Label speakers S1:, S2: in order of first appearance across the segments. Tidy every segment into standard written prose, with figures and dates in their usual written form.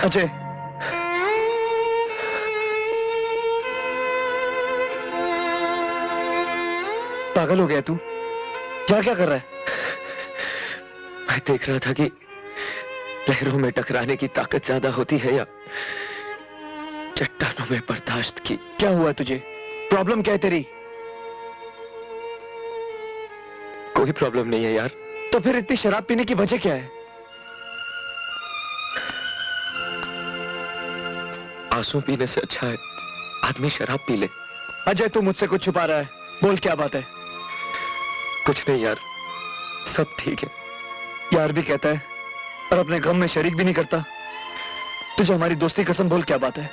S1: अजय, पागल हो गया तू? क्या क्या कर रहा है?
S2: मैं देख रहा था कि लहरों में टकराने की ताकत ज्यादा होती है या चट्टानों में बर्दाश्त की।
S1: क्या हुआ तुझे? प्रॉब्लम क्या है तेरी?
S2: कोई प्रॉब्लम नहीं है यार।
S1: तो फिर इतनी शराब पीने की वजह क्या है?
S2: आंसू पीने से अच्छा है आदमी शराब पी ले।
S1: अजय, तू मुझसे कुछ छुपा रहा है, बोल क्या बात है?
S2: कुछ नहीं यार, सब ठीक है।
S1: यार भी कहता है और अपने गम में शरीक भी नहीं करता। तुझे हमारी दोस्ती कसम, बोल क्या बात है?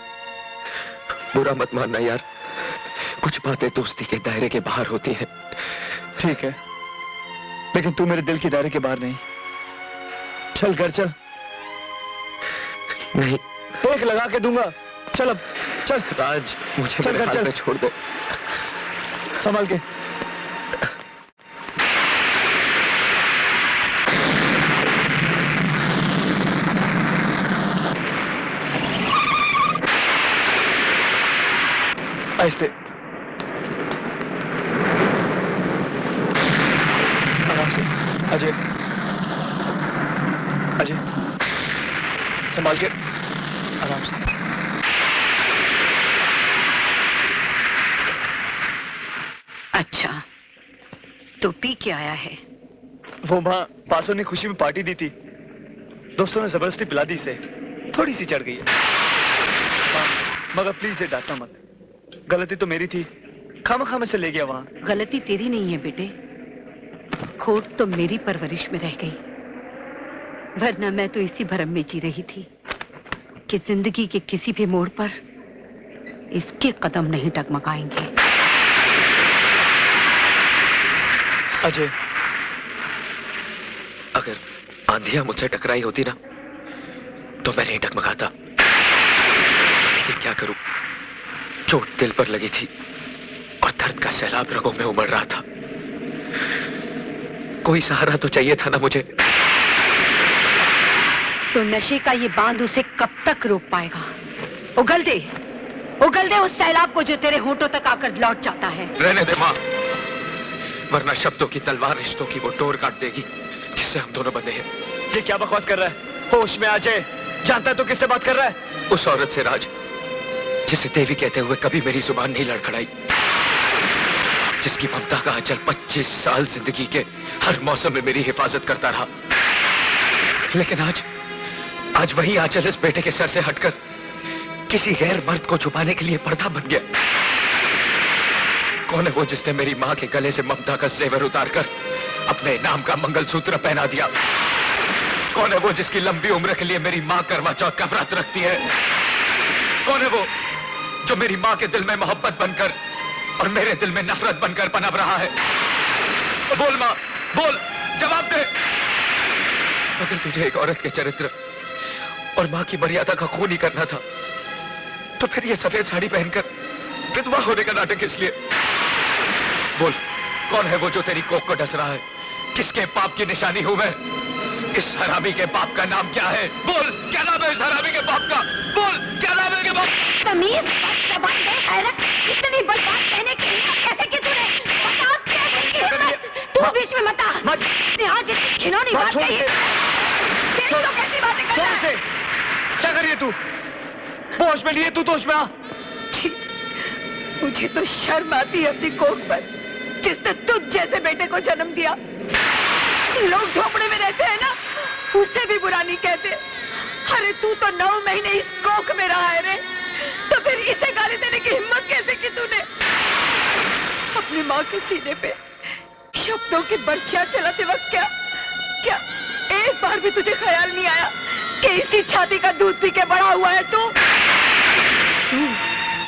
S2: बुरा मत मानना यार, कुछ बातें दोस्ती के दायरे के बाहर होती हैं।
S1: ठीक है, लेकिन तू मेरे दिल के दायरे के बाहर नहीं। चल घर चल।
S2: नहीं,
S1: एक लगा के दूंगा। चल अब चल।
S2: राज, मुझे
S1: चल
S2: मेरे हाल
S1: चल।
S2: में छोड़ दे।
S1: संभाल के। आहिस्ते, आराम से। अजय, अजय, संभाल के, आराम से।
S3: अच्छा, तो पी के आया है?
S1: वो वहां पासों ने खुशी में पार्टी दी थी, दोस्तों ने जबरदस्ती पिला दी इसे। थोड़ी सी चढ़ गई है। हाँ, मगर प्लीज ये डांटना मत, गलती तो मेरी थी, खामखा में से ले गया वहां।
S3: गलती तेरी नहीं है बेटे, खोट तो मेरी परवरिश में रह गई, वरना मैं तो इसी भरम में जी रही थी कि जिंदगी के किसी भी मोड़ पर इसके कदम नहीं टकमकाएंगे।
S1: अजय,
S2: अगर आंधियां मुझसे टकराई होती ना तो मैं नहीं टकमकाता, लेकिन क्या करूं, चोट दिल पर लगी थी और दर्द का सैलाब रगों में उमड़ रहा था। कोई सहारा तो चाहिए था ना मुझे।
S3: तो नशे का ये बांध उसे कब तक रोक पाएगा? उगल दे उस सैलाब को जो तेरे होंठों तक आकर लौट जाता है।
S2: रहने दे मां, वरना शब्दों की तलवार रिश्तों की वो डोर काट देगी जिससे हम दोनों बंधे हैं।
S1: ये क्या बकवास कर रहा है? होश में अजय, जानता है तो किससे बात कर रहा है?
S2: उस औरत से राज, जिसे देवी कहते हुए कभी मेरी जुबान नहीं लड़खड़ाई, जिसकी ममता का आंचल 25 साल जिंदगी के हर मौसम में मेरी हिफाजत करता रहा। लेकिन आज वही आंचल इस बेटे के सर से हटकर किसी गैर मर्द को छुपाने के लिए पर्दा बन गया। कौन है वो जिसने मेरी मां के गले से ममता का जेवर उतारकर अपने नाम का मंगलसूत्र पहना दिया? कौन है वो जिसकी लंबी उम्र के लिए मेरी मां करवा चौथ का व्रत रखती है? कौन है वो जो मेरी मां के दिल में मोहब्बत बनकर और मेरे दिल में नफरत बनकर पनप रहा है? बोल मां, बोल, जवाब दे। अगर तुझे एक औरत के चरित्र और मां की मर्यादा का खून ही करना था तो फिर ये सफेद साड़ी पहनकर विधवा होने का नाटक किस लिए? बोल, कौन है वो जो तेरी कोख को डस रहा है? किसके पाप की निशानी हूं मैं? इस हरामी के बाप का नाम क्या है? बोल, क्या नाम है इस हरामी के बाप का? बोल, क्या नाम है इनके बाप?
S3: तमीज, ज़बान दे, हैरत, इतनी बड़ी बात कहने की हिम्मत कैसे की तूने? बता, कैसे की हिम्मत? तू बीच में मत आ। ने आज इतनी घिनौनी बात कही। देख तो कैसी बातें कर रहा है।
S1: क्या कर रही है तू? होश में लिए तू, तो होश में आ।
S3: मुझे तो शर्म आती है अपनी कोख पर, जिसने तुझ जैसे बेटे को जन्म दिया। लोग झोपड़े में रहते हैं ना, उससे भी बुरा नहीं कहते। अरे तू तो 9 महीने इस कोख में रहा है रे, तो फिर इसे गाली देने की हिम्मत कैसे की तूने? अपनी माँ के सीने पे शब्दों की बर्छियां चलाते वक्त क्या एक बार भी तुझे ख्याल नहीं आया कि इसी छाती का दूध पी के बड़ा हुआ है तू?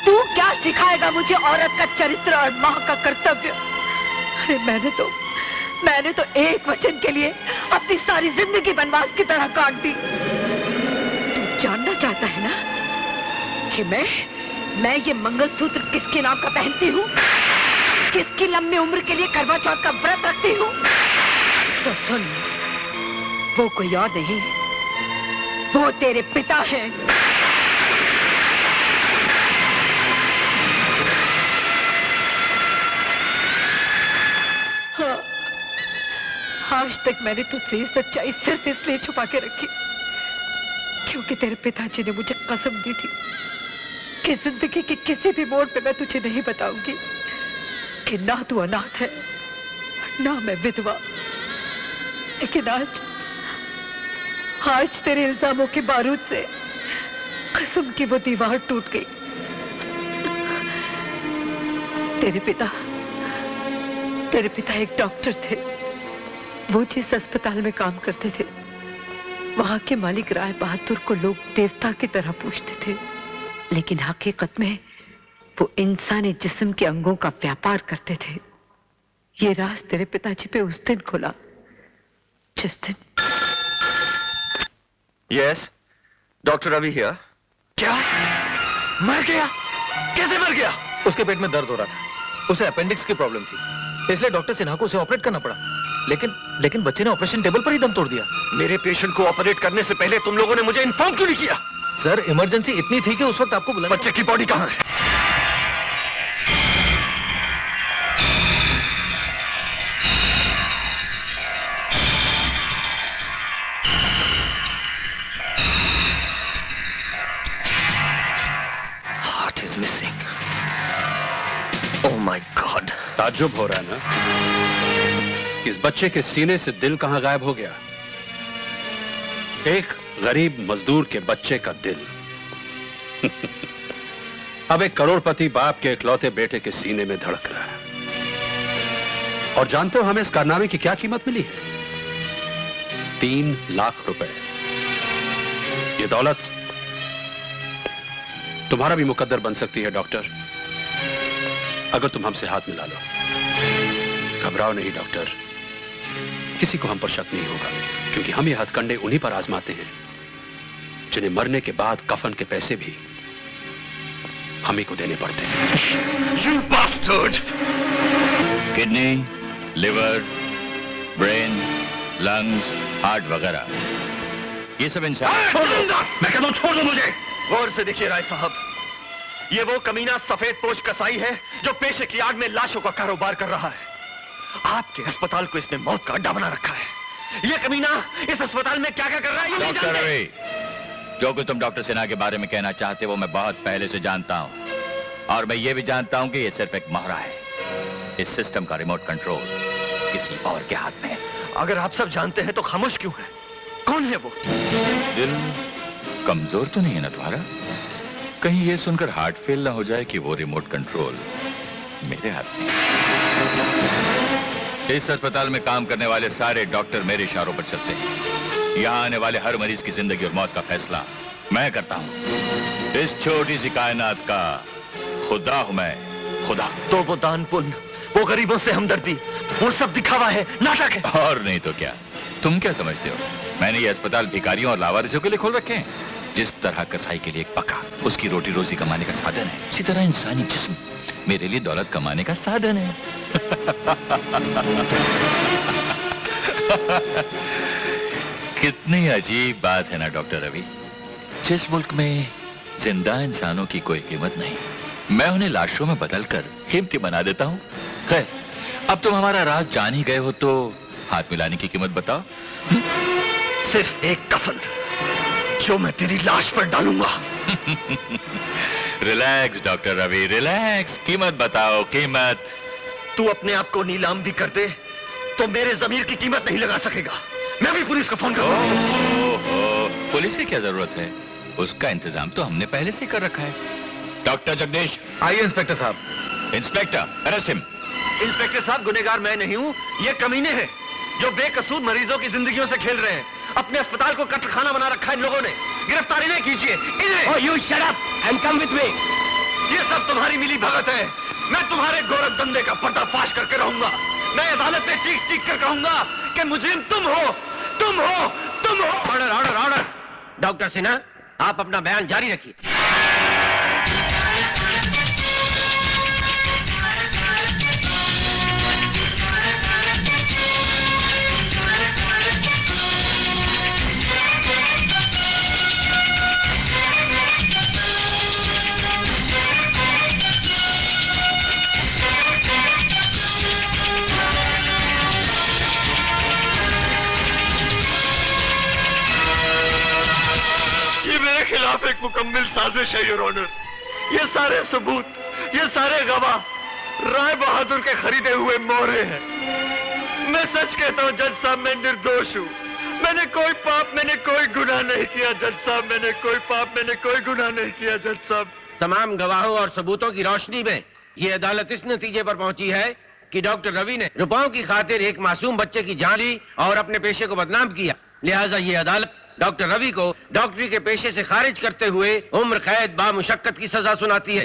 S3: तू क्या सिखाएगा मुझे औरत का चरित्र और माँ का कर्तव्य? अरे मैंने तो एक वचन के लिए अपनी सारी जिंदगी वनवास की तरह काट दी। तू जानना चाहता है ना कि मैं ये मंगलसूत्र किसके नाम का पहनती हूँ, किसकी लंबी उम्र के लिए करवा चौथ का व्रत रखती हूँ? तो सुन, वो कोई और नहीं, वो तेरे पिता हैं। हाँ, आज तक मैंने तुझसे ये सच्चाई सिर्फ इसलिए छुपा के रखी क्योंकि तेरे पिताजी ने मुझे कसम दी थी कि जिंदगी के किसी भी मोड़ पे मैं तुझे नहीं बताऊंगी कि ना तू अनाथ है ना मैं विधवा। लेकिन आज तेरे इल्जामों के बारूद से कसम की वो दीवार टूट गई। तेरे पिता एक डॉक्टर थे। वो जिस अस्पताल में काम करते थे वहां के मालिक राय बहादुर को लोग देवता की तरह पूजते थे, लेकिन हकीकत में वो इंसानी जिस्म के अंगों का व्यापार करते थे। ये राज तेरे पिताजी पे उस दिन खुला जिस दिन।
S1: Yes, doctor Ravi here. क्या? मर गया? कैसे मर गया?
S2: उसके पेट में दर्द हो रहा था, उसे अपेंडिक्स की प्रॉब्लम थी, इसलिए डॉक्टर सिन्हा को उसे ऑपरेट करना पड़ा। लेकिन बच्चे ने ऑपरेशन टेबल पर ही दम तोड़ दिया।
S1: मेरे पेशेंट को ऑपरेट करने से पहले तुम लोगों ने मुझे इन्फॉर्म क्यों नहीं किया?
S2: सर, इमरजेंसी इतनी थी कि उस वक्त आपको बुलाया।
S1: बच्चे की बॉडी कहां है? Heart is missing. Oh my God.
S4: ताज्जुब हो रहा है ना? इस बच्चे के सीने से दिल कहां गायब हो गया? एक गरीब मजदूर के बच्चे का दिल अब एक करोड़पति बाप के इकलौते बेटे के सीने में धड़क रहा है। और जानते हो हमें इस कारनामे की क्या कीमत मिली है? 3 लाख रुपए। ये दौलत तुम्हारा भी मुकद्दर बन सकती है डॉक्टर, अगर तुम हमसे हाथ मिला लो। घबराओ नहीं डॉक्टर, किसी को हम पर शक नहीं होगा, क्योंकि हम ये हथकंडे उन्हीं पर आजमाते हैं जिन्हें मरने के बाद कफन के पैसे भी हम ही को देने पड़ते हैं।
S1: You bastard!
S5: Kidney, liver, brain, lungs, heart वगैरह, ये सब इंसान।
S1: छोड़ दो! मैं कहता हूं छोड़ दो मुझे। गौर से देखिए राय साहब, ये वो कमीना सफेद पोश कसाई है जो पेशे की आड़ में लाशों का कारोबार कर रहा है। आपके अस्पताल को इसने मौत का अड्डा बना रखा है। ये कमीना इस अस्पताल में क्या क्या कर रहा है ये नहीं
S5: डॉक्टर
S1: जानते।
S5: रवि, जो कुछ तुम डॉक्टर सिन्हा के बारे में कहना चाहते वो मैं बहुत पहले से जानता हूं, और मैं ये भी जानता हूं कि ये सिर्फ एक मोहरा है। इस सिस्टम का रिमोट कंट्रोल किसी और के हाथ में है।
S1: अगर आप सब जानते हैं तो खामोश क्यों है? कौन है वो?
S5: दिल कमजोर तो नहीं है ना तुम्हारा? कहीं ये सुनकर हार्ट फेल ना हो जाए कि वो रिमोट कंट्रोल मेरे हाथ में। इस अस्पताल में काम करने वाले सारे डॉक्टर मेरे इशारों पर चलते हैं। यहाँ आने वाले हर मरीज की जिंदगी और मौत का फैसला मैं करता हूँ। इस छोटी सी कायनात का खुदा हूं मैं, खुदा।
S1: तो वो दान पुण्य, वो गरीबों से हमदर्दी, वो सब दिखावा है, नाटक है।
S5: और नहीं तो क्या। तुम क्या समझते हो मैंने ये अस्पताल भिखारियों और लावारिसों के लिए खोल रखे हैं? जिस तरह कसाई के लिए एक पका उसकी रोटी रोजी कमाने का साधन है, इसी तरह इंसानी जिस्म मेरे लिए दौलत कमाने का साधन है। कितनी अजीब बात है ना डॉक्टर रवि। जिस मुल्क में जिंदा इंसानों की कोई कीमत नहीं, मैं उन्हें लाशों में बदलकर कीमती बना देता हूं। खैर, अब तुम हमारा राज जान ही गए हो तो हाथ मिलाने की कीमत बताओ।
S1: सिर्फ एक कफन जो मैं तेरी लाश पर डालूंगा।
S5: Relax doctor Ravi, relax. कीमत बताओ, कीमत।
S1: तू अपने आप को नीलाम भी कर दे तो मेरे जमीर की कीमत नहीं लगा सकेगा। मैं भी पुलिस को फोन करूंगा।
S5: पुलिस की क्या जरूरत है? उसका इंतजाम तो हमने पहले से कर रखा है। डॉक्टर जगदीश।
S2: आइए इंस्पेक्टर साहब।
S5: Inspector, arrest him.
S1: इंस्पेक्टर साहब, गुनहगार मैं नहीं हूँ, ये कमीने हैं जो बेकसूर मरीजों की जिंदगियों से खेल रहे हैं। अपने अस्पताल को कत्लखाना बना रखा है इन लोगों ने। गिरफ्तारी नहीं कीजिए इन्हें।
S2: Oh, you shut up and come with me.
S1: ये सब तुम्हारी मिली भगत है। मैं तुम्हारे गोरख धंधे का पर्दाफाश करके रहूंगा। मैं अदालत में चीख चीख कर कहूंगा कि मुजरिम तुम हो, तुम हो, तुम हो।
S6: Order order order. Doctor Sinha, आप अपना बयान जारी रखिए।
S1: मेरे खिलाफ एक मुकम्मल साजिश है योर ऑनर। ये सारे सबूत, ये सारे गवाह राय बहादुर के खरीदे हुए मोहरे हैं। मैं सच कहता हूँ जज साहब, मैं निर्दोष हूँ। मैंने कोई पाप, मैंने कोई गुनाह नहीं किया जज साहब, मैंने कोई पाप, मैंने कोई गुनाह नहीं किया जज साहब।
S6: तमाम गवाहों और सबूतों की रोशनी में ये अदालत इस नतीजे पर पहुंची है कि डॉक्टर रवि ने रुपयों की खातिर एक मासूम बच्चे की जान ली और अपने पेशे को बदनाम किया। लिहाजा ये अदालत डॉक्टर रवि को डॉक्टरी के पेशे से खारिज करते हुए उम्र कैद बामुशक्कत की सजा सुनाती है।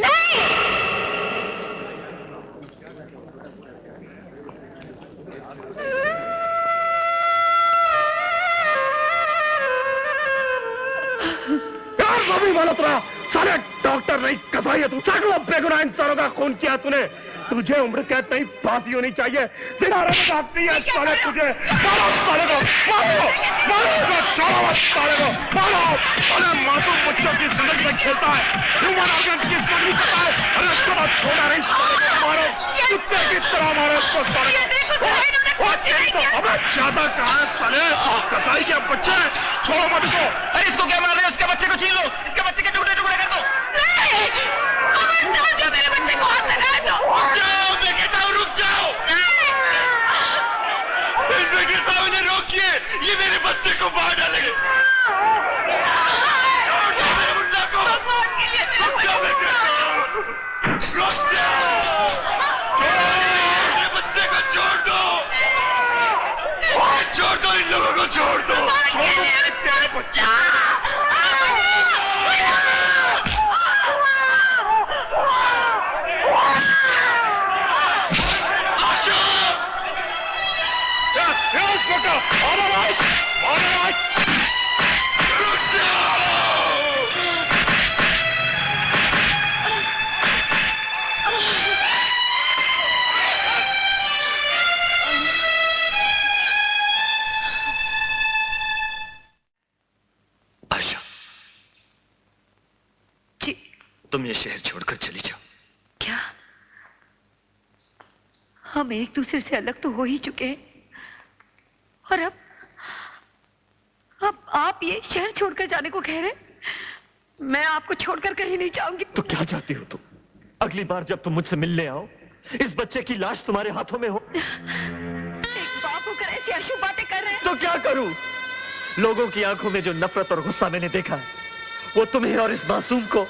S1: रवि मल्होत्रा, सारे डॉक्टर नहीं कसाई है तू। सैकड़ों बेगुनाह इंसानों का खून किया तूने। तुझे उम्र कैद नहीं, फांसी होनी चाहिए। सिनारे में काटती है साले तुझे। मारो साले को, मारो, मारो, छोड़ो मत साले को, मारो। अरे मासूम बच्चों की जिंदगी में खेलता है, ह्यूमन ऑर्गन की स्टडी करता है। अरे इसको मत छोड़ना नहीं साले को, मारो, कुत्ते की तरह मारो इसको साले को। अबे ज्यादा कहाँ है साले, कसाई के बच्चे, छोड़ो मत इसको।
S2: अरे इसको क्या मार रहे हैं? इसके बच्चे को छीन लो, इसके बच्चे के टुकड़े टुकड़े कर दो।
S3: मेरे बच्चे को हाथ लगा दो।
S2: मैं कहता हूँ रुक जाओ। इंस्पेक्टर साहब ने रोकिए, ये मेरे बच्चे को मार डालेंगे। छोड़ दो मेरे मुन्ना को। रुक जाओ, मैं कहता हूँ। रुक जाओ। मेरे बच्चे को छोड़ दो। छोड़ दो इन लोगों को, छोड़ दो। छोड़ दो तेरे बच्चे।
S1: आशा,
S3: जी
S1: तुम ये शहर छोड़कर चली जाओ।
S3: क्या हम एक दूसरे से अलग तो हो ही चुके हैं, और अब आप ये शहर छोड़कर जाने को कह रहे हैं? मैं आपको छोड़कर कहीं नहीं जाऊंगी।
S1: तो क्या चाहती हो तुम? अगली बार जब तुम मुझसे मिलने आओ, इस बच्चे की लाश तुम्हारे हाथों में हो।
S3: एक बाप होकर ऐसी अशुभ बातें कर रहे हैं।
S1: तो क्या करूं? लोगों की आंखों में जो नफरत और गुस्सा मैंने देखा है, वो तुम्हें और इस मासूम को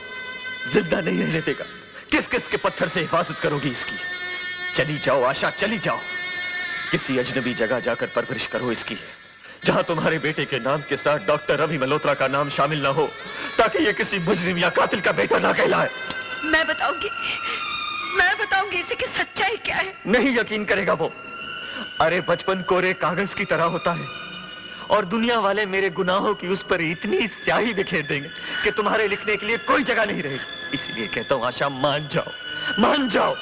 S1: जिंदा नहीं रहने देगा। किस किस के पत्थर से हिफाजत करोगी इसकी? चली जाओ आशा, चली जाओ। किसी अजनबी जगह जाकर परवरिश करो इसकी, जहां तुम्हारे बेटे के नाम के साथ डॉक्टर रवि मल्होत्रा का नाम शामिल ना हो, ताकि ये किसी मुजरिम या कातिल का बेटा ना कहलाए।
S3: मैं बताऊंगी इसे कि सच्चाई क्या है।
S1: नहीं यकीन करेगा वो। अरे बचपन कोरे कागज की तरह होता है, और दुनिया वाले मेरे गुनाहों की उस पर इतनी स्याही बिखेर देंगे कि तुम्हारे लिखने के लिए कोई जगह नहीं रहेगी। इसलिए कहता हूं आशा, मान जाओ, मान जाओ।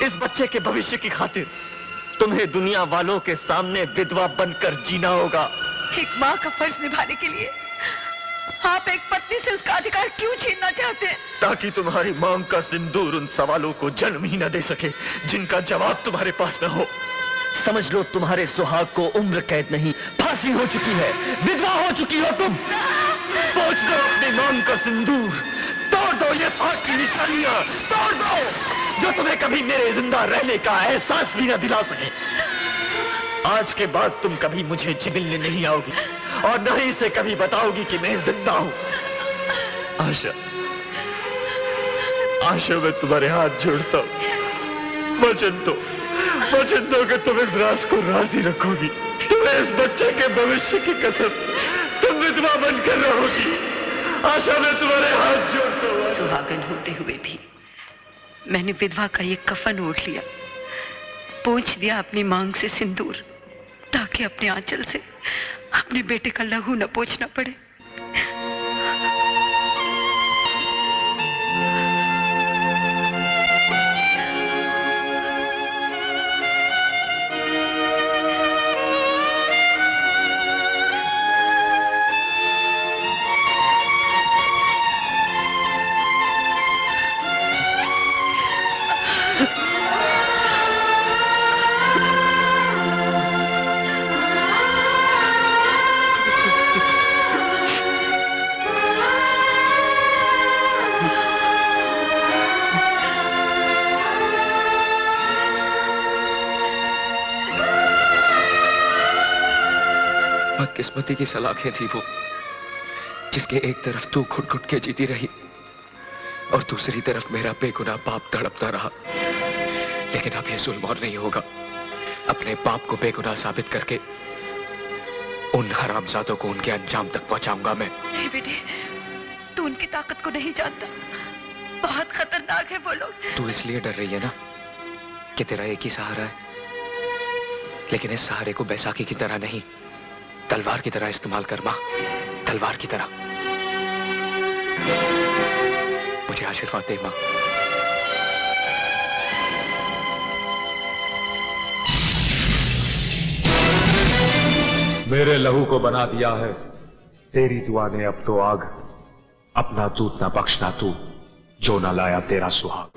S1: इस बच्चे के भविष्य की खातिर तुम्हें दुनिया वालों के सामने विधवा बनकर जीना होगा।
S3: एक माँ का फर्ज निभाने के लिए आप एक पत्नी से उसका अधिकार क्यों छीनना चाहते हैं?
S1: ताकि तुम्हारी मांग का सिंदूर उन सवालों को जन्म ही न दे सके जिनका जवाब तुम्हारे पास न हो। समझ लो तुम्हारे सुहाग को उम्र कैद नहीं, फांसी हो चुकी है। विधवा हो चुकी हो तुम। पोंछ दो अपनी मांग का सिंदूर, तोड़ दो ये फांस की निशानियां, तोड़ दो जो तुम्हें कभी मेरे जिंदा रहने का एहसास भी न दिला सके। आज के बाद तुम कभी मुझे जिमिलने नहीं आओगी, और न ही इसे कभी बताओगी कि मैं जिंदा हूं। आशा, आशा, मैं तुम्हारे हाथ जोड़ता हूं। वचन दो कि तुम इस राज को राजी रखोगी। तुम्हें इस बच्चे के भविष्य की कसम, तुम विधवा बनकर रहोगी। आशा, मैं तुम्हारे हाथ जोड़ता हूं।
S3: सुहागन होते हुए भी मैंने विधवा का ये कफन ओढ़ लिया, पोंछ दिया अपनी मांग से सिंदूर, ताकि अपने आंचल से अपने बेटे का लहू न पोंछना पड़े।
S2: किस्मती की सलाखें थी वो, जिसके एक तरफ तू घुट घुट के जीती रही और दूसरी तरफ मेरा बेगुनाह बाप तड़पता रहा। लेकिन अब ये जुल्म और नहीं होगा। अपने बाप को बेगुनाह साबित करके उन हरामजादों को उनके अंजाम तक पहुंचाऊंगा मैं।
S3: नहीं बेटे, तू उनकी ताकत को नहीं जानता। बहुत खतरनाक है वो लोग।
S2: तू इसलिए डर रही है ना कि तेरा एक ही सहारा है, लेकिन इस सहारे को बैसाखी की तरह नहीं, तलवार की तरह इस्तेमाल कर मां, तलवार की तरह। मुझे आशीर्वाद दे मां।
S7: मेरे लहू को बना दिया है तेरी दुआ ने अब तो आग। अपना दूध न बख्शना तू, जो न लाया तेरा सुहाग।